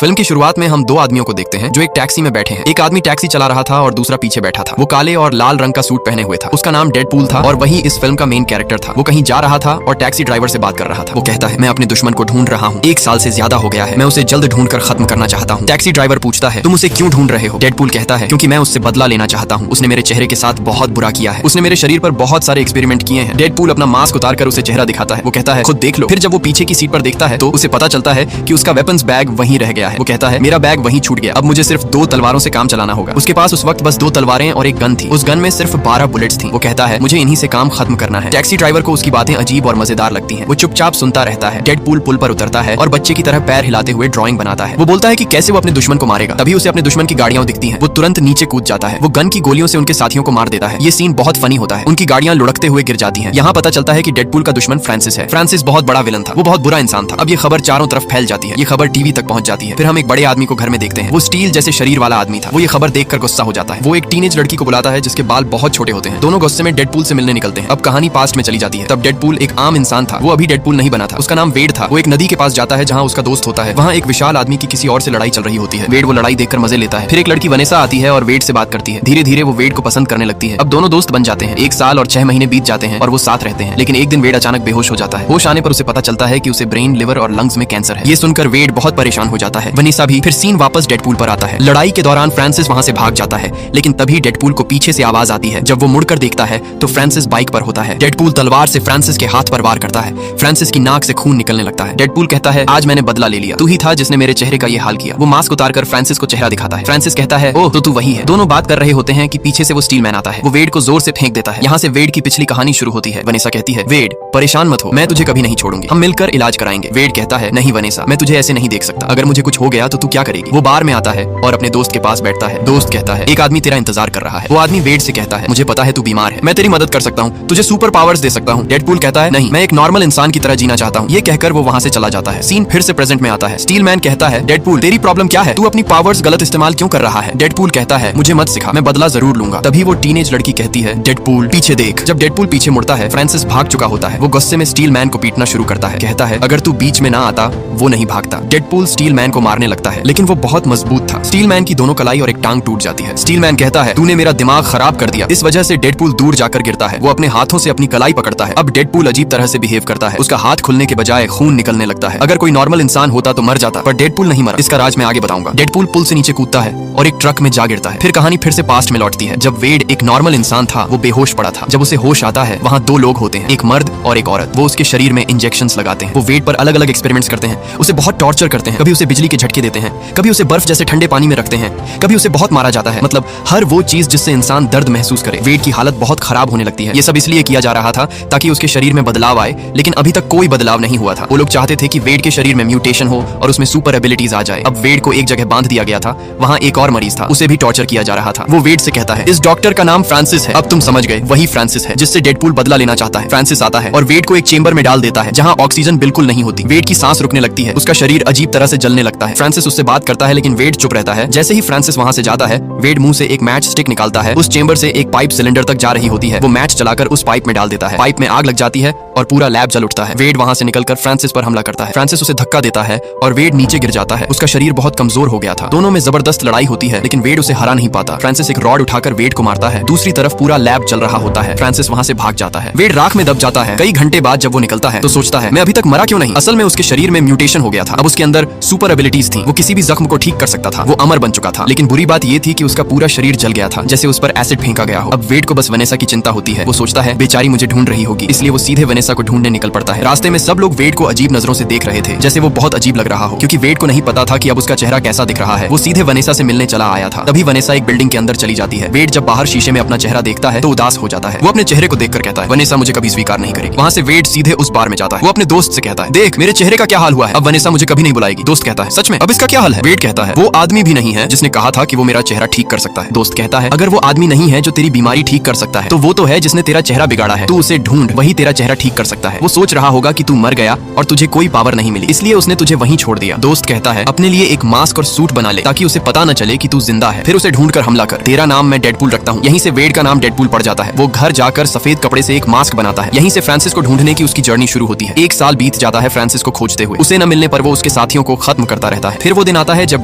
Film की शुरुआत में हम दो आदमियों को देखते हैं जो एक टैक्सी में बैठे हैं। एक आदमी टैक्सी चला रहा था और दूसरा पीछे बैठा था। वो काले और लाल रंग का सूट पहने हुए था। उसका नाम डेडपूल था और वही इस फिल्म का मेन कैरेक्टर था। वो कहीं जा रहा था और टैक्सी ड्राइवर से बात कर रहा था। वो कहता है, मैं अपने दुश्मन को ढूंढ रहा हूँ, 1 साल से ज्यादा हो गया है, मैं उसे जल्द ढूंढ कर खत्म करना चाहता हूँ। टैक्सी ड्राइवर पूछता है, तुम उसे क्यों ढूंढ रहे हो? डेडपूल कहता है, क्योंकि मैं उससे बदला लेना चाहता हूँ। उसने मेरे चेहरे के साथ बहुत बुरा किया है, उसने मेरे शरीर पर बहुत सारे एक्सपेरिमेंट किए हैं। डेडपूल अपना मास्क उतार कर उसे चेहरा दिखाता है। वो कहता है, खुद देख लो। फिर जब वो पीछे की सीट पर देखता है तो उसे पता चलता है कि उसका वेपन्स बैग वहीं रह गया है। वो कहता है, मेरा बैग वहीं छूट गया, अब मुझे सिर्फ 2 तलवारों से काम चलाना होगा। उसके पास उस वक्त बस 2 तलवारें और एक गन थी। उस गन में सिर्फ 12 बुलेट्स थी। वो कहता है, मुझे इन्हीं से काम खत्म करना है। टैक्सी ड्राइवर को उसकी बातें अजीब और मजेदार लगती हैं। वो चुपचाप सुनता रहता है। डेडपूल पुल पर उतरता है और बच्चे की तरह पैर हिलाते हुए ड्राइंग बनाता है। वो बोलता है कि कैसे वो अपने दुश्मन को मारेगा। तभी उसे अपने दुश्मन की गाड़ियां दिखती हैं। वो तुरंत नीचे कूद जाता है। वो गन की गोलियों से उनके साथियों को मार देता है। ये सीन बहुत फनी होता है। उनकी गाड़ियां लुढ़कते हुए गिर जाती हैं। यहाँ पता चलता है कि डेडपूल का दुश्मन फ्रांसिस है। फ्रांसिस बहुत बड़ा विलन था। वो बहुत बुरा इंसान था। अब ये खबर चारों तरफ फैल जाती है। ये खबर टीवी तक पहुंच जाती है। फिर हम एक बड़े आदमी को घर में देखते हैं। वो स्टील जैसे शरीर वाला आदमी था। वो ये खबर देखकर गुस्सा हो जाता है। वो एक टीनेज लड़की को बुलाता है जिसके बाल बहुत छोटे होते हैं। दोनों गुस्से में डेडपूल से मिलने निकलते हैं। अब कहानी पास्ट में चली जाती है। तब डेडपूल एक आम इंसान था। वो अभी डेडपूल नहीं बना था। उसका नाम वेड था। वो एक नदी के पास जाता है जहाँ उसका दोस्त होता है। वहाँ एक विशाल आदमी की किसी और से लड़ाई चल रही होती है। वेड वो लड़ाई देखकर मजे लेता है। फिर एक लड़की वनेसा आती है और वेड से बात करती है। धीरे धीरे वो वेड को पसंद करने लगती है। अब दोनों दोस्त बन जाते हैं। 1 साल और 6 महीने बीत जाते हैं और वो साथ रहते हैं। लेकिन एक दिन वेड अचानक बेहोश हो जाता है। होश आने पर उसे पता चलता है कि उसे ब्रेन, लिवर और लंग्स में कैंसर है। ये सुनकर वेड बहुत परेशान हो जाता है। वनेसा भी। फिर सीन वापस डेडपूल पर आता है। लड़ाई के दौरान फ्रांसिस वहाँ से भाग जाता है, लेकिन तभी डेडपूल को पीछे से आवाज आती है। जब वो मुड़कर देखता है तो फ्रांसिस बाइक पर होता है। डेडपूल तलवार से फ्रांसिस के हाथ पर वार करता है। फ्रांसिस की नाक से खून निकलने लगता है। डेडपूल कहता है, आज मैंने बदला ले लिया, तू ही था जिसने मेरे चेहरे का ये हाल किया। वो मास्क उतारकर फ्रांसिस को चेहरा दिखाता है। फ्रांसिस कहता है, ओह, तो तू वही है। दोनों बात कर रहे होते हैं कि पीछे से वो स्टील मैन आता है। वो वेड को जोर से फेंक देता है। यहाँ से वेड की पिछली कहानी शुरू होती है। वनेसा कहती है, वेड परेशान मत हो, मैं तुझे कभी नहीं छोड़ूंगी, हम मिलकर इलाज कराएंगे। वेड कहता है, नहीं वनेसा, मैं तुझे ऐसे नहीं देख सकता, अगर मुझे कुछ हो गया तो तू क्या करेगी? वो बार में आता है और अपने दोस्त के पास बैठता है। दोस्त कहता है, एक आदमी तेरा इंतजार कर रहा है। वो आदमी वेड से कहता है, मुझे पता है तू बीमार है, मैं तेरी मदद कर सकता हूँ, तुझे सुपर पावर्स दे सकता हूँ। डेडपूल कहता है, नहीं, मैं एक नॉर्मल इंसान की तरह जीना चाहता हूँ। ये कहकर वो वहाँ से चला जाता है। सीन फिर से प्रेजेंट में आता है। स्टील मैन कहता है, डेडपूल तेरी प्रॉब्लम क्या है? तू अपनी पावर्स गलत इस्तेमाल क्यों कर रहा है? डेडपूल कहता है, मुझे मत सिखा, मैं बदला जरूर लूंगा। तभी वो टीनेज लड़की कहती है, डेडपूल पीछे देख। जब डेडपूल पीछे मुड़ता है, फ्रांसिस भाग चुका होता है। वो गुस्से में स्टील मैन को पीटना शुरू करता है। कहता है, अगर तू बीच में ना आता वो नहीं भागता। डेडपूल स्टील मैन को मारने लगता है, लेकिन वो बहुत मजबूत था। स्टील मैन की दोनों कलाई और एक टांग टूट जाती है। स्टील मैन कहता है, तूने मेरा दिमाग खराब कर दिया। इस वजह से डेडपूल दूर जाकर गिरता है। वो अपने हाथों से अपनी कलाई पकड़ता है। अब डेडपूल अजीब तरह से बिहेव करता है। उसका हाथ खुलने के बजाय खून निकलने लगता है। अगर कोई नॉर्मल इंसान होता तो मर जाता, पर डेडपूल नहीं मरा। इसका राज मैं आगे बताऊंगा। डेडपूल पुल से नीचे कूदता है और एक ट्रक में जा गिरता है। फिर कहानी फिर से पास्ट में लौटती है। जब वेड एक नॉर्मल इंसान था, वो बेहोश पड़ा था। जब उसे होश आता है, वहाँ 2 लोग होते हैं, एक मर्द और एक औरत। वो उसके शरीर में इंजेक्शंस लगाते हैं। वो वेड पर अलग अलग एक्सपेरिमेंट्स करते हैं। उसे बहुत टॉर्चर करते हैं। कभी उसे बिजली के झटके देते हैं, कभी उसे बर्फ जैसे ठंडे पानी में रखते हैं, कभी उसे बहुत मारा जाता है। मतलब हर वो चीज जिससे इंसान दर्द महसूस करे। वेड की हालत बहुत खराब होने लगती है। ये सब इसलिए किया जा रहा था ताकि उसके शरीर में बदलाव आए, लेकिन अभी तक कोई बदलाव नहीं हुआ था। वो लोग चाहते थे कि वेड के शरीर में म्यूटेशन हो और उसमें सुपर एबिलिटीज आ जाए। अब वेड को एक जगह बांध दिया गया था। वहाँ एक और मरीज था, उसे भी टॉर्चर किया जा रहा था। वो वेड से कहता है, इस डॉक्टर का नाम फ्रांसिस है। अब तुम समझ गए, वही फ्रांसिस है जिससे डेडपूल बदला लेना चाहता है। फ्रांसिस आता है और वेड को एक चेंबर में डाल देता है जहाँ ऑक्सीजन बिल्कुल नहीं होती। वेड की सांस रुकने लगती है। उसका शरीर अजीब तरह से जलने लगता है। फ्रांसिस उससे बात करता है, लेकिन वेड चुप रहता है। जैसे ही फ्रांसिस वहाँ से जाता है, वेड मुंह से एक मैच स्टिक निकालता है। उस चेंबर से एक पाइप सिलेंडर तक जा रही होती है। वो मैच चलाकर उस पाइप में डाल देता है। पाइप में आग लग जाती है और पूरा लैब जल उठता है। वेड वहाँ से निकलकर फ्रांसिस पर हमला करता है। फ्रांसिस उसे धक्का देता है और वेड नीचे गिर जाता है। उसका शरीर बहुत कमजोर हो गया था। दोनों में जबरदस्त लड़ाई होती है, लेकिन वेड उसे हरा नहीं पाता। फ्रांसिस एक रॉड उठाकर वेड को मारता है। दूसरी तरफ पूरा लैब जल रहा होता है। फ्रांसिस वहाँ से भाग जाता है। वेड राख में दब जाता है। कई घंटे बाद जब वो निकलता है तो सोचता है, मैं अभी तक मरा क्यों नहीं? असल में उसके शरीर में म्यूटेशन हो गया था। अब उसके अंदर सुपर एबिलिटीज थी। वो किसी भी जख्म को ठीक कर सकता था। वो अमर बन चुका था। लेकिन बुरी बात ये थी कि उसका पूरा शरीर जल गया था, जैसे उस पर एसिड फेंका गया हो। अब वेड को बस वनेसा की चिंता होती है। वो सोचता है, बेचारी मुझे ढूंढ रही होगी, इसलिए वो सीधे वनेसा को ढूंढने निकल पड़ता है। रास्ते में सब लोग वेड को अजीब नजरों से देख रहे थे, जैसे वो बहुत अजीब लग रहा हो, क्योंकि वेड को नहीं पता था कि अब उसका चेहरा कैसा दिख रहा है। वो सीधे वनेसा से मिलने चला आया था। तभी वनेसा एक बिल्डिंग के अंदर चली जाती है। वेड जब बाहर शीशे में अपना चेहरा देखता है तो उदास हो जाता है। वो अपने चेहरे को देखकर कहता है, वनेसा मुझे कभी स्वीकार नहीं करेगी। वहाँ से वेड सीधे उस बार में जाता है। वो अपने दोस्त से कहता है, देख मेरे चेहरे का क्या हाल हुआ है, अब वनेसा मुझे कभी नहीं बुलाएगी। दोस्त कहता है, सच में? अब इसका क्या हाल है? वेड कहता है, वो आदमी भी नहीं है जिसने कहा था कि वो मेरा चेहरा ठीक कर सकता है। दोस्त कहता है, अगर वो आदमी नहीं है जो तेरी बीमारी ठीक कर सकता है, तो वो तो है जिसने तेरा चेहरा बिगाड़ा है। तू उसे ढूंढ, वही तेरा चेहरा ठीक कर सकता है। वो सोच रहा होगा कि तू मर गया और तुझे कोई पावर नहीं मिली, इसलिए उसने तुझे वहीं छोड़ दिया। दोस्त कहता है, अपने लिए एक मास्क और सूट बना ले ताकि उसे पता न चले कि तू जिंदा है। फिर उसे ढूंढकर हमला कर। तेरा नाम मैं डेडपूल रखता हूँ। यहीं से वेड का नाम डेडपूल पड़ जाता है। वो घर जाकर सफेद कपड़े से एक मास्क बनाता है। यहीं से फ्रांसिस को ढूंढने की उसकी जर्नी शुरू होती है। 1 साल बीत जाता है फ्रांसिस को खोजते हुए। उसे न मिलने पर वो उसके साथियों को खत्म करता रहता है। फिर वो दिन आता है जब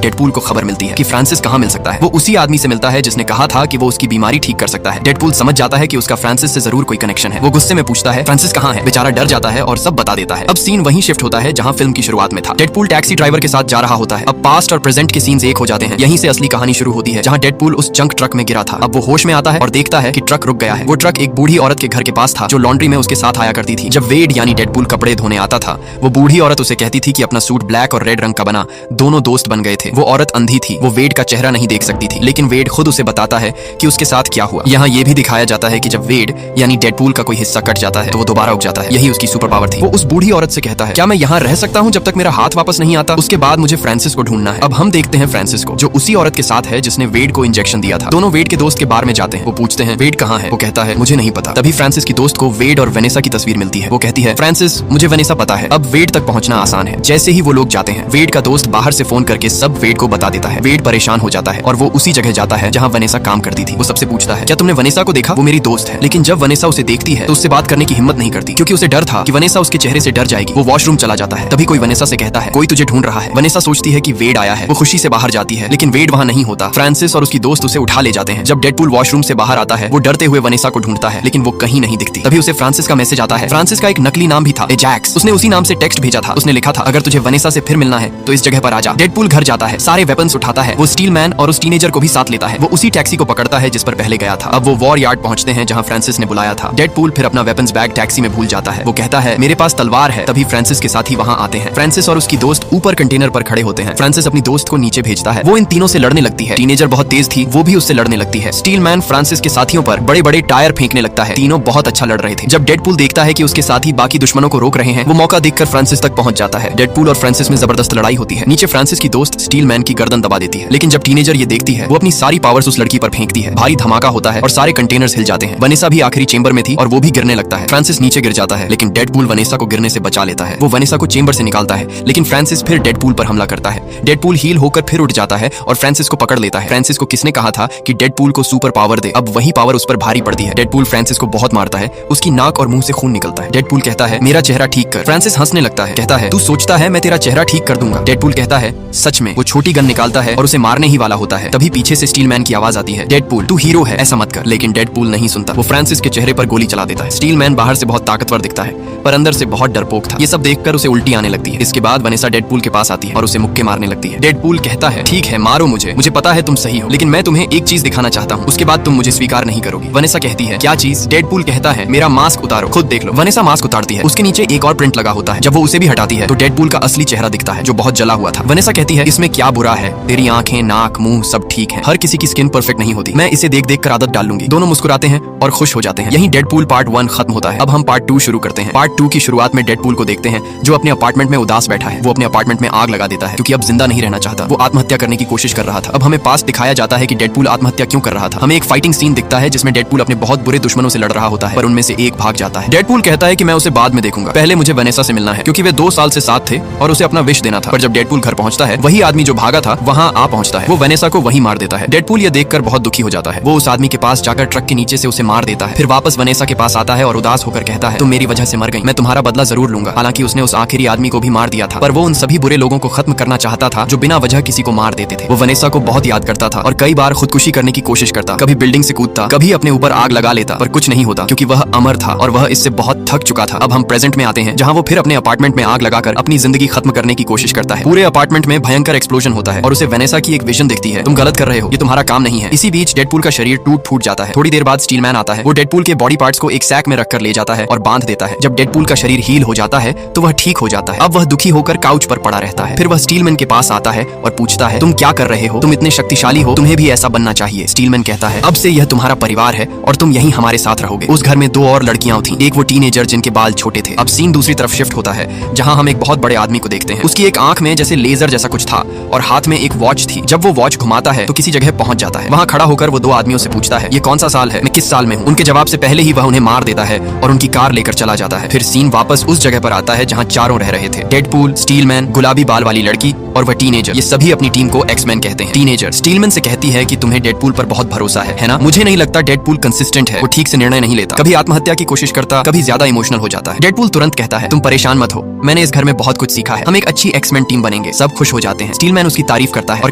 डेडपूल को खबर मिलती है कि फ्रांसिस कहाँ मिल सकता है। वो उसी आदमी से मिलता है जिसने कहा था कि वो उसकी बीमारी ठीक कर सकता है। डेडपूल समझ जाता है कि उसका फ्रांसिस से जरूर कोई कनेक्शन है। वो गुस्से में पूछता है फ्रांसिस कहाँ है। बेचारा डर जाता है और सब बता देता है। अब सीन वहीं शिफ्ट होता है जहाँ फिल्म की शुरुआत में था। डेडपूल टैक्सी ड्राइवर के साथ जा रहा होता है। अब पास्ट और प्रेजेंट के सीन्स एक हो जाते हैं। यहीं से असली कहानी शुरू होती है जहाँ डेडपूल उस जंक ट्रक में गिरा था। अब वो होश में आता है और देखता है कि ट्रक रुक गया है। वो ट्रक एक बूढ़ी औरत के घर के पास था जो लॉन्ड्री में उसके साथ आया करती थी। जब वेड यानी डेडपूल कपड़े धोने आता था, वो बूढ़ी औरत उसे कहती थी कि अपना सूट ब्लैक और रेड रंग का बना। दोनों दोस्त बन गए थे। वो औरत अंधी थी, वो वेड का चेहरा नहीं देख सकती थी, लेकिन वेड खुद उसे बताता है कि उसके साथ क्या हुआ। यहाँ ये भी दिखाया जाता है कि जब वेड यानी डेडपूल का कोई हिस्सा कट जाता है तो वो दोबारा उग जाता है। यही उसकी सुपर पावर थी। वो उस बूढ़ी औरत से कहता है क्या मैं यहाँ रह सकता हूँ जब तक मेरा हाथ वापस नहीं आता। उसके बाद मुझे फ्रांसिस को ढूंढना है। अब हम देखते हैं फ्रांसिस को जो उसी औरत के साथ है जिसने वेड को इंजेक्शन दिया था। दोनों वेड के दोस्त के बार में जाते हैं। वो पूछते हैं वेड कहाँ है। वो कहता है मुझे नहीं पता। तभी फ्रांसिस की दोस्त को वेड और वेनेसा की तस्वीर मिलती है। वो कहती है फ्रांसिस मुझे वेनेसा पता है। अब वेड तक पहुंचना आसान है। जैसे ही वो लोग जाते हैं, वेड का दोस्त बाहर से फोन करके सब वेड को बता देता है। वेड परेशान हो जाता है और वो उसी जगह जाता है जहाँ वेनेसा काम करती थी। वो सबसे पूछता है क्या तुमने वेनेसा को देखा, वो मेरी दोस्त है। लेकिन जब वेनेसा उसे देखती है तो उससे बात करने की हिम्मत नहीं करती क्योंकि उसे डर था कि वेनेसा उसके चेहरे से डर जाएगी। वो वॉशरूम चला जाता है। तभी कोई वेनेसा से कहता है कोई तुझे ढूंढ रहा है। वेनेसा सोचती है कि वेड आया है। वो खुशी से बाहर जाती है लेकिन वेड वहाँ नहीं होता। फ्रांसिस और उसकी दोस्त उसे उठा ले जाते हैं। जब डेडपूल वॉशरूम से बाहर आता है, वो डरते हुए वेनेसा को ढूंढता है लेकिन वो कहीं नहीं दिखती। तभी उसे फ्रांसिस का मैसेज आता है। फ्रांसिस का एक नकली नाम भी था, एजैक्स। उसने उसी नाम से टेक्स्ट भेजा था। उसने लिखा था अगर तुझे वेनेसा से फिर मिलना है तो इस जगह पर आजा। डेडपूल घर जाता है, सारे वेपन्स उठाता है। वो स्टील मैन और उस टीनेजर को भी साथ लेता है। वो उसी टैक्सी को पकड़ता है जिस पर पहले गया था। अब वो वॉर यार्ड पहुंचते हैं जहां फ्रांसिस ने बुलाया था। डेडपूल फिर अपना वेपन्स बैग टैक्सी में भूल जाता है। वो कहता है मेरे पास तलवार है। तभी फ्रांसिस के साथ ही वहां आते हैं। फ्रांसिस और उसकी दोस्त ऊपर कंटेनर पर खड़े होते हैं। फ्रांसिस अपनी दोस्त को नीचे भेजता है। वो इन तीनों से लड़ने लगती है। टीनेजर बहुत तेज थी, वो भी उससे लड़ने लगती है। स्टील मैन फ्रांसिस के साथियों पर बड़े बड़े टायर फेंकने लगता है। तीनों बहुत अच्छा लड़ रहे थे। जब डेडपूल देखता है कि उसके साथी बाकी दुश्मनों को रोक रहे हैं, वो मौका देखकर फ्रांसिस तक पहुंच जाता है। डेडपूल और फ्रांसिस में जबरदस्त लड़ाई होती है। नीचे फ्रांसिस की दोस्त स्टील मैन की गर्दन दबा देती है। लेकिन जब टीनेजर ये देखती है, वो अपनी सारी पावर्स उस लड़की पर फेंकती है। भारी धमाका होता है और सारे कंटेनर्स हिल जाते हैं। वनेसा भी आखिरी चेंबर में थी और वो भी गिरने लगता है। फ्रांसिस नीचे गिर जाता है लेकिन डेडपूल वनेसा को गिरने से बचा लेता है। वो वनेसा को चेंबर से निकालता है लेकिन फ्रांसिस फिर डेडपूल पर हमला करता है। डेडपूल हील होकर फिर उठ जाता है और फ्रांसिस को पकड़ लेता है। फ्रांसिस को किसने कहा था कि डेडपूल को सुपर पावर दे। अब वही पावर उस पर भारी पड़ती है। डेडपूल फ्रांसिस को बहुत मारता है। उसकी नाक और मुंह से खून निकलता है। डेडपूल कहता है मेरा चेहरा ठीक कर। फ्रांसिस हंसने लगता है, कहता है तू सोचता है मैं तेरा चेहरा ठीक कर दूंगा। डेडपूल कहता है सच में। वो छोटी गन निकालता है और उसे मारने ही वाला होता है। तभी पीछे से स्टील मैन की आवाज आती है डेडपूल तू हीरो है, ऐसा मत कर। लेकिन डेडपूल नहीं सुनता। वो फ्रांसिस के चेहरे पर गोली चला देता है। स्टील मैन बाहर से बहुत ताकतवर दिखता है पर अंदर से बहुत डरपोक था। ये सब देखकर उसे उल्टी आने लगती है। इसके बाद वनेसा डेडपूल के पास आती है और उसे मुक्के मारने लगती है। डेडपूल कहता है ठीक है मारो मुझे पता है तुम सही हो, लेकिन मैं तुम्हें एक चीज दिखाना चाहता हूँ, उसके बाद तुम मुझे स्वीकार नहीं करोगी। वनेसा कहती है क्या चीज। डेडपूल कहता है मेरा मास्क उतारो, खुद देख लो। वनेसा मास्क उतारती है। उसके नीचे एक और प्रिंट लगा होता है। जब वो उसे भी हटाती है तो डेडपूल का असली चेहरा दिखता है जो बहुत जला हुआ था। वनेसा कहती है इसमें क्या बुरा है, तेरी आंखें नाक मुंह सब ठीक है। हर किसी की स्किन परफेक्ट नहीं होती। मैं इसे देख देख कर आदत डाल लूंगी। दोनों मुस्कुराते हैं और खुश हो जाते हैं। यहीं डेडपूल पार्ट 1 खत्म होता है। अब हम पार्ट 2 शुरू करते हैं। पार्ट 2 की शुरुआत में डेडपूल को देखते हैं जो अपने अपार्टमेंट में उदास बैठा है। वो अपने अपार्टमेंट में आग लगा देता है क्योंकि अब जिंदा नहीं रहना चाहता। वो आत्महत्या करने की कोशिश कर रहा था। अब हमें पास दिखाया जाता है कि डेडपूल आत्महत्या क्यों कर रहा था। हमें एक फाइटिंग सीन दिखता है जिसमें डेडपूल अपने बहुत बुरे दुश्मनों से लड़ रहा होता है पर उनमें से एक भाग जाता है। डेडपूल कहता है कि मैं उसे बाद में देखूंगा, पहले मुझे वनेसा से मिलना है क्योंकि वे 2 साल से साथ थे और उसे अपना विश देना था। पर जब डेडपूल घर पहुंचता है, वही आदमी जो भागा था वहां आ पहुंचता है। वो वनेसा को वहीं मार देता है। डेडपूल ये देखकर बहुत दुखी हो जाता है। वो उस आदमी के पास जाकर ट्रक के नीचे से उसे मार देता है। फिर वापस वनेसा के पास आता है और उदास होकर कहता है तुम मेरी वजह से मर गई, मैं तुम्हारा बदला जरूर लूंगा। हालांकि उसने उस आखिरी आदमी को भी मार दिया था पर वो उन सभी बुरे लोगों को खत्म करना चाहता था जो बिना वजह किसी को मार देते थे। वो वनेसा को बहुत याद करता था और कई बार खुदकुशी करने की कोशिश करता। कभी बिल्डिंग से कूदता, कभी अपने ऊपर आग लगा लेता पर कुछ नहीं होता क्योंकि वह अमर था और वह इससे बहुत थक चुका था। अब हम प्रेजेंट में आते हैं जहां वो फिर अपने अपार्टमेंट में आग लगाकर अपनी जिंदगी खत्म करने की कोशिश करता है। पूरे अपार्टमेंट में भयंकर एक्सप्लोजन होता है और उसे वेनेसा की एक विजन दिखती है, तुम गलत कर रहे हो, ये तुम्हारा काम नहीं है। इसी बीच डेडपूल का शरीर टूट फूट जाता है। थोड़ी देर बाद स्टील मैन आता है। वो डेडपूल के बॉडी पार्ट्स को एक सैक में रखकर ले जाता है और बांध देता है। जब डेडपूल का शरीर हील हो जाता है तो वह ठीक हो जाता है। अब वह दुखी होकर काउच पर पड़ा रहता है। फिर वह स्टीलमैन के पास आता है और पूछता है तुम क्या कर रहे हो, तुम इतने शक्तिशाली हो, तुम्हें भी ऐसा बनना चाहिए। स्टीलमैन कहता है अब से यह तुम्हारा परिवार है और तुम यहीं हमारे साथ रहोगे। उस घर में 2 और लड़कियां थीं, एक वो टीनेजर जिनके बाल छोटे थे। अब सीन दूसरी तरफ शिफ्ट होता है जहां हम एक बहुत बड़े आदमी को देखते हैं। उसकी एक आंख में जैसे लेजर जैसा कुछ था और हाथ में एक वॉच थी। जब वो वॉच घुमाता है तो किसी जगह पहुंच जाता है। वहां खड़ा होकर वो 2 आदमियों से पूछता है ये कौन सा साल है, मैं किस साल में हूँ। उनके जवाब से पहले ही वह उन्हें मार देता है और उनकी कार लेकर चला जाता है। फिर सीन वापस उस जगह पर आता है जहां चारों रह रहे थे, डेडपूल, स्टीलमैन, गुलाबी बाल वाली लड़की और वह टीनेजर। ये सभी अपनी टीम को एक्समैन कहते हैं। टीनेजर स्टीलमैन से कहती है कि तुम्हें डेडपूल पर बहुत भरोसा है ना। मुझे नहीं लगता डेडपूल कंसिस्टेंट है, वो ठीक से निर्णय नहीं लेता, कभी आत्महत्या की कोशिश करता, कभी ज्यादा इमोशनल हो जाता है। डेडपूल तुरंत कहता है तुम परेशान मत हो, मैंने इस घर में बहुत कुछ सीखा है, हम एक अच्छी एक्समैन टीम बनेंगे। सब खुश हो जाते हैं। स्टीलमैन उसकी तारीफ करता है और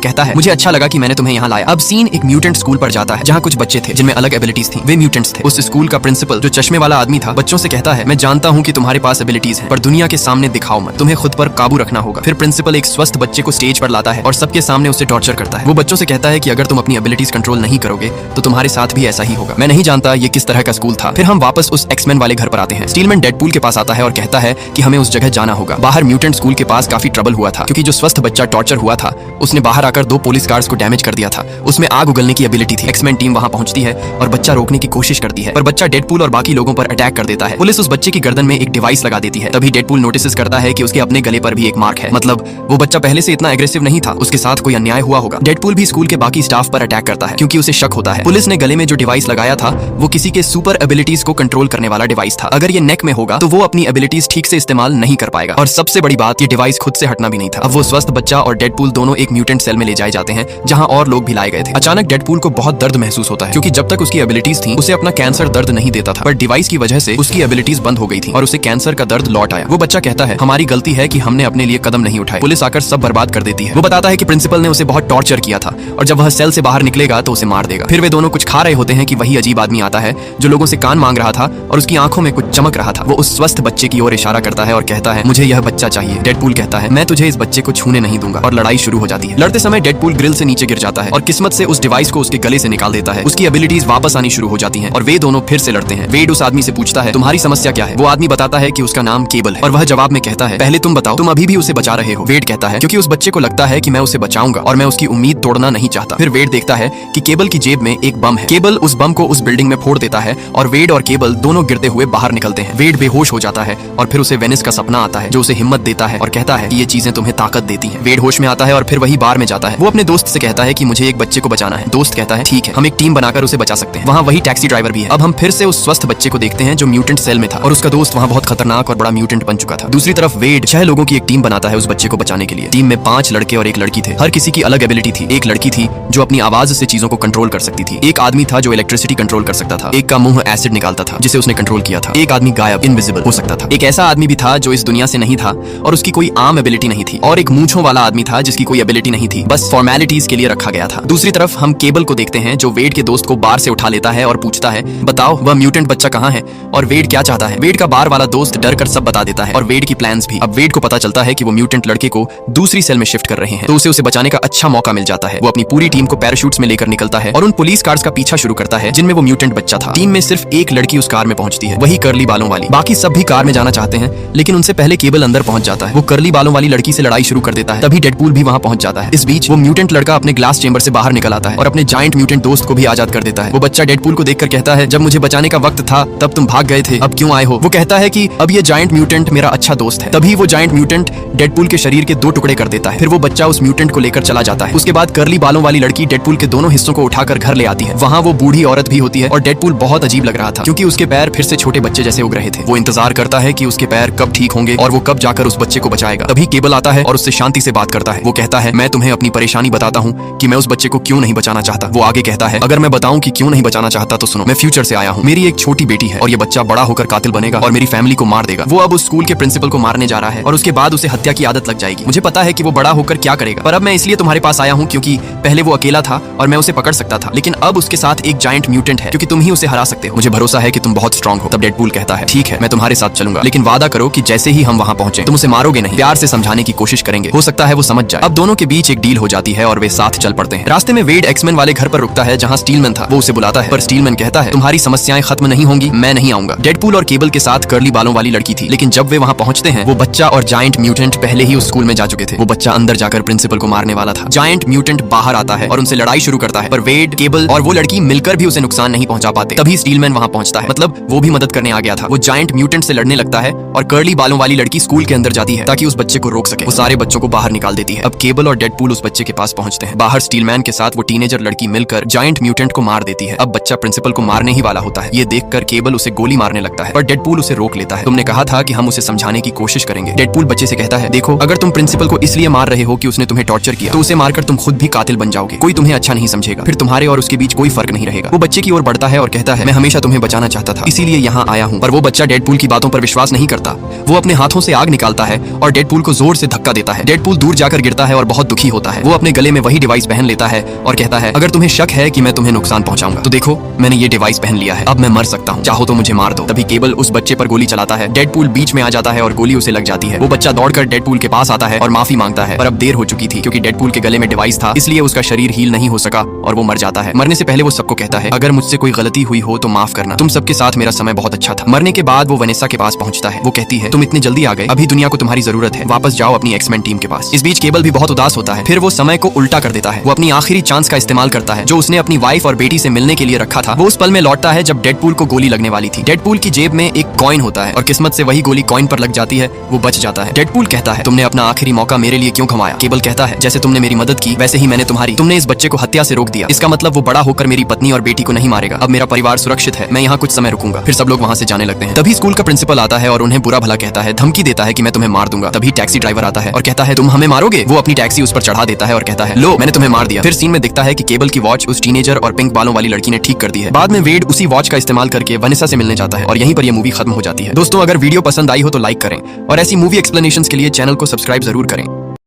कहता है मुझे अच्छा लगा कि मैंने तुम्हें यहाँ लाया। अब सीन एक म्यूटेंट स्कूल पर जाता है जहाँ कुछ बच्चे थे जिनमें अलग एबिलिटीज थी। वे म्यूटेंट्स थे। उस स्कूल का प्रिंसिपल जो चश्मे वाला आदमी था बच्चों से कहता है मैं जानता हूँ कि तुम्हारे पास एबिलिटीज हैं, पर दुनिया के सामने दिखाओ मत, तुम्हें खुद पर काबू रखना होगा। फिर प्रिंसिपल एक स्वस्थ बच्चे को स्टेज पर लाता है और सबके सामने उसे टॉर्चर करता है। वो बच्चों से कहता है कि अगर तुम अपनी एबिलिटीज कंट्रोल नहीं करोगे तो तुम्हारे साथ भी ऐसा ही होगा। मैं नहीं जानता ये किस तरह का स्कूल था। फिर हम वापस उस एक्समैन वाले घर पर आते हैं। स्टीलमैन डेडपूल के पास आता है और कहता है कि हमें उस जगह जाना होगा। बाहर म्यूटेंट स्कूल के पास काफी ट्रबल हुआ था क्योंकि जो स्वस्थ बच्चा टॉर्चर हुआ था उसने बाहर आकर 2 पुलिस कार्स को डैमेज कर दिया था। उसमें आग उगलने की एबिलिटी थी। एक्समैन टीम वहां पहुंचती है और बच्चा रोकने की कोशिश करती है, पर बच्चा डेडपूल और बाकी लोगों पर अटैक कर देता है। पुलिस उस बच्चे की गर्दन में एक डिवाइस लगा देती है। तभी डेडपूल नोटिस करता है कि उसके अपने गले पर भी एक मार्क है, मतलब वो बच्चा पहले से इतना एग्रेसिव नहीं था, उसके साथ कोई अन्याय हुआ होगा। डेडपूल भी स्कूल के बाकी स्टाफ पर अटैक करता है क्योंकि उसे शक होता है। पुलिस ने गले में जो डिवाइस लगाया था वो किसी के सुपर एबिलिटीज को कंट्रोल करने वाला डिवाइस था। अगर ये नेक में होगा तो वो अपनी एबिलिटीज ठीक से इस्तेमाल नहीं कर पाएगा। और सबसे बड़ी बात, ये डिवाइस खुद से हटना भी नहीं था। अब वो स्वस्थ बच्चा और डेडपूल दोनों एक म्यूटेंट सेल में ले जाए जाते हैं जहां और लोग भी लाए गए थे। अचानक डेडपूल को बहुत दर्द महसूस होता है क्योंकि जब तक उसकी एबिलिटीज थी उसे अपना कैंसर दर्द नहीं देता था, पर डिवाइस की वजह से उसकी एबिलिटीज बंद हो गई थी और उसे कैंसर का दर्द लौट आया। वो बच्चा कहता है हमारी गलती है कि हमने अपने लिए कदम नहीं उठाए। पुलिस आकर सब बर्बाद कर देती है। वो बताता है कि प्रिंसिपल ने उसे बहुत टॉर्चर किया था और जब वह सेल से बाहर निकलेगा तो उसे मार देगा। फिर वे दोनों कुछ खा रहे होते हैं कि वही अजीब आदमी आता है जो लोगों से कान मांग रहा था और उसकी आंखों में कुछ चमक रहा था। वो उस स्वस्थ बच्चे की ओर इशारा करता है और कहता है मुझे यह बच्चा चाहिए। डेडपूल कहता है मैं तुझे इस बच्चे को छूने नहीं दूंगा और लड़ाई शुरू हो जाती है। लड़ते समय डेडपूल ग्रिल से नीचे गिर जाता है और किस्मत से उस डिवाइस को उसके गले से निकाल देता है। उसकी एबिलिटीज वापस आनी शुरू हो जाती हैं और वे दोनों फिर से लड़ते हैं। वेड उस आदमी से पूछता है तुम्हारी समस्या क्या है। वो आदमी बताता है कि उसका नाम केबल है और वह जवाब में कहता है पहले तुम बताओ, तुम अभी भी उसे बचा रहे हो। वेड कहता है क्योंकि उस बच्चे को लगता है कि मैं उसे बचाऊंगा और मैं उसकी उम्मीद तोड़ना नहीं चाहता। फिर वेड देखता है कि केबल की जेब में एक बम है। केबल उस बम को उस बिल्डिंग में फोड़ देता है और वेड और केबल दोनों गिरते हुए बाहर निकलते हैं। वेड बेहोश हो जाता है और फिर उसे वेनिस का सपना आता है जो उसे हिम्मत देता है और कहता है कि ये चीजें तुम्हें ताकत देती हैं। वेड होश में आता है और फिर वही बार में जाता है। वो अपने दोस्त से कहता है कि मुझे एक बच्चे को बचाना है। दोस्त कहता है ठीक है, हम एक टीम बनाकर उसे बचा सकते हैं। वहाँ वही टैक्सी ड्राइवर भी है। अब हम फिर से उस स्वस्थ बच्चे को देखते हैं जो म्यूटेंट सेल में था और उसका दोस्त वहाँ बहुत खतरनाक और बड़ा म्यूटेंट बन चुका था। दूसरी तरफ वेड 6 लोगों की एक टीम बनाता है उस बच्चे को बचाने के लिए। टीम में 5 लड़के और एक लड़की थे। हर किसी की अलग एबिलिटी थी। एक लड़की थी जो अपनी आवाज से चीजों को कंट्रोल कर सकती थी। एक आदमी था जो इलेक्ट्रिसिटी कंट्रोल कर सकता था। एक का मुंह एसिड निकालता था जिसे उसने कंट्रोल किया था। एक आदमी गायब इनविजिबल हो सकता था। एक ऐसा आदमी भी था जो इस दुनिया से नहीं था और उसकी कोई आम एबिलिटी नहीं थी। और एक मूंछों वाला आदमी था जिसकी कोई एबिलिटी नहीं थी, बस फॉर्मेलिटीज के लिए रखा गया था। दूसरी तरफ हम केबल को देखते हैं जो वेड के दोस्त को बार से उठा लेता है और पूछता है बताओ वह म्यूटेंट बच्चा कहाँ है और वेड क्या चाहता है। वेड का बार वाला दोस्त डर कर सब बता देता है और वेड की प्लान्स भी। अब वेड को पता चलता है कि वो म्यूटेंट लड़के को दूसरी सेल में शिफ्ट कर रहे हैं, तो उसे बचाने का अच्छा मौका मिल जाता है। वो अपनी पूरी टीम को पैराशूट्स में लेकर निकलता है और उन पुलिस कार्स का पीछा शुरू करता है जिनमें वो म्यूटेंट बच्चा था। टीम में सिर्फ एक लड़की उस कार में पहुंचती है, वही कर्ली बालों वाली। बाकी सब भी कार में जाना चाहते हैं लेकिन उनसे पहले केबल अंदर पहुंच जाता है। वो कर्ली बालों वाली लड़की से लड़ाई शुरू कर देता है। तभी डेडपूल भी वहां पहुंच जाता है। इस बीच वो म्यूटेंट लड़का अपने ग्लास चेंबर से बाहर निकल आता है और अपने जायंट म्यूटेंट दोस्त को भी आजाद कर देता है। वो बच्चा डेडपूल को देखकर कहता है जब मुझे बचाने का वक्त था तब तुम भाग गए थे, अब क्यों आए हो। वो कहता है कि अब ये जायंट म्यूटेंट मेरा अच्छा दोस्त है। तभी वो जायंट म्यूटेंट डेडपूल के शरीर के 2 टुकड़े कर देता है। फिर वो बच्चा उस म्यूटेंट को लेकर चला जाता है। उसके बाद कर्ली बालों वाली लड़की डेडपूल के दोनों हिस्सों को उठाकर घर ले आती है। वहाँ वो बूढ़ी औरत भी होती है और डेडपूल बहुत अजीब लग रहा था क्योंकि उसके पैर फिर से छोटे बच्चे जैसे उग रहे थे। वो इंतजार करता है कि उसके पैर कब ठीक होंगे और वो कब जाकर उस बच्चे को बचाएगा। तभी केबल आता है और उससे शांति से बात करता है। वो कहता है मैं तुम्हें अपनी परेशानी बताता हूँ कि मैं उस बच्चे को क्यों नहीं बचाना चाहता। वो आगे कहता है अगर मैं बताऊं कि क्यों नहीं बचाना चाहता तो सुनो, मैं फ्यूचर से आया हूँ। मेरी एक छोटी बेटी है और ये बच्चा बड़ा होकर कातिल बनेगा और मेरी फैमिली को मार देगा। वो अब उस स्कूल के प्रिंसिपल को मारने जा रहा है और उसके बाद उसे हत्या की आदत लग जाएगी। मुझे पता है कि वो बड़ा होकर क्या करेगा, पर अब मैं इसलिए तुम्हारे पास आया हूँ क्योंकि पहले वो अकेला था और मैं उसे पकड़ सकता था, लेकिन अब उसके साथ एक जायंट म्यूटेंट है क्योंकि तुम ही उसे हरा सकते हो। मुझे भरोसा है कि तुम बहुत स्ट्रांग हो। तब डेडपूल कहता है ठीक है, मैं तुम्हारे साथ चलूंगा, लेकिन वादा करो कि जैसे ही हम वहाँ पहुंचे तुम उसे मारोगे नहीं। प्यार से समझाने की कोशिश करेंगे, हो सकता है वो समझ जाए। अब दोनों के बीच एक डील हो जाती है और वे साथ चल पड़ते हैं। रास्ते में वेड एक्समैन वाले घर पर रुकता है जहाँ स्टीलमैन था। वो उसे बुलाता है पर स्टीलमैन कहता है तुम्हारी समस्याएं खत्म नहीं होंगी, मैं नहीं आऊंगा। डेडपूल और केबल के साथ कर्ली बालों वाली लड़की थी, लेकिन जब वे वहाँ पहुंचते हैं वो बच्चा और जायंट म्यूटेंट पहले ही उस स्कूल में जा चुके थे। वो बच्चा अंदर जाकर प्रिंसिपल को मारने वाला था। जायंट म्यूटेंट बाहर आता है और उनसे लड़ाई शुरू करता है, पर वेड, केबल और वो लड़की मिलकर भी उसे नुकसान नहीं पहुंचा पाते। तभी स्टीलमैन वहाँ पहुंचता है, मतलब वो भी मदद करने आ गया था। वो जायंट म्यूटेंट से लड़ने लगता है और कर्ली बालों वाली लड़की स्कूल के अंदर जाती है ताकि उस बच्चे को रोक सके। वो सारे बच्चों को बाहर निकाल देती है। अब केबल और डेडपूल उस बच्चे के पास पहुंचते हैं। बाहर स्टीलमैन के साथ वो टीनेजर लड़की मिलकर जायंट म्यूटेंट को मार देती है। अब बच्चा प्रिंसिपल को मारने ही वाला होता है। ये देखकर केबल उसे गोली मारने लगता है, पर डेडपूल उसे रोक लेता है। तुमने कहा था कि हम उसे समझाने की कोशिश करेंगे। डेडपूल बच्चे से कहता है देखो, अगर तुम प्रिंसिपल को इसलिए मार रहे हो कि उसने तुम्हें टॉर्चर किया, तो उसे मारकर तुम खुद भी कातिल बन जाओगे। कोई तुम्हें अच्छा नहीं समझेगा, फिर तुम्हारे और उसके बीच कोई फर्क नहीं रहेगा। वो बच्चे की ओर बढ़ता है और कहता है मैं हमेशा तुम्हें बचाना चाहता था, इसीलिए यहाँ आया हूँ। पर वो बच्चा डेडपूल की बातों पर विश्वास नहीं करता। वो अपने हाथों से आग निकालता है और डेडपूल को जोर से धक्का धक्का देता है। डेडपूल दूर जाकर गिरता है और बहुत दुखी होता है। वो अपने गले में वही डिवाइस पहन लेता है और कहता है, अगर तुम्हें शक है कि मैं तुम्हें नुकसान पहुंचाऊंगा तो देखो मैंने ये डिवाइस पहन लिया है, अब मैं मर सकता हूँ, चाहो तो मुझे मार दो। तभी केबल उस बच्चे पर गोली चलाता है। डेडपूल बीच में आ जाता है और गोली उसे लग जाती है। वो बच्चा दौड़कर डेडपूल के पास आता है और माफी मांगता है, पर अब देर हो चुकी थी क्योंकि डेडपूल के गले में डिवाइस था, इसलिए उसका शरीर हील नहीं हो सका और वो मर जाता है। मरने से पहले वो सबको कहता है, अगर मुझसे कोई गलती हुई हो तो माफ करना, तुम सबके साथ मेरा समय बहुत अच्छा था। मरने के बाद वो वनेसा के पास पहुंचता है। वो कहती है, तुम इतने जल्दी आ गए, अभी दुनिया को तुम्हारी जरूरत है, वापस जाओ अपनी एक्समैन टीम के पास। इस बीच केबल भी बहुत उदास होता है। फिर वो समय को उल्टा कर देता है। वो अपनी आखिरी चांस का इस्तेमाल करता है जो उसने अपनी वाइफ और बेटी से मिलने के लिए रखा था। वो उस पल में लौटता है जब डेडपूल को गोली लगने वाली थी। डेडपूल की जेब में एक कॉइन होता है और किस्मत से वही गोली कॉइन पर लग जाती है, वो बच जाता है। डेडपूल कहता है, तुमने अपना आखिरी मौका मेरे लिए क्यों गंवाया? केबल कहता है, जैसे तुमने मेरी मदद की वैसे ही मैंने तुम्हारी। तुमने इस बच्चे को हत्या से रोक दिया, इसका मतलब वो बड़ा होकर मेरी पत्नी और बेटी को नहीं मारेगा। अब मेरा परिवार सुरक्षित है, मैं यहाँ कुछ समय रुकूंगा। फिर सब लोग वहाँ से जाने लगते हैं। तभी स्कूल का प्रिंसिपल आता है और उन्हें बुरा भला कहता है, धमकी देता है कि मैं तुम्हें मार दूंगा। तभी टैक्सी ड्राइवर आता है और कहता है, तुम हमें मारोगे? वो अपनी टैक्सी उस पर चढ़ा देता है और कहता है, लो मैंने तुम्हें मार दिया। फिर सीन में दिखता है कि केबल की वॉच उस टीनेजर और पिंक बालों वाली लड़की ने ठीक कर दी है। बाद में वेड उसी वॉच का इस्तेमाल करके वनेसा से मिलने जाता है और यहीं पर यह मूवी खत्म हो जाती है। दोस्तों अगर वीडियो पसंद आई हो तो लाइक करें और ऐसी मूवी एक्सप्लेनेशंस के लिए चैनल को सब्सक्राइब जरूर करें।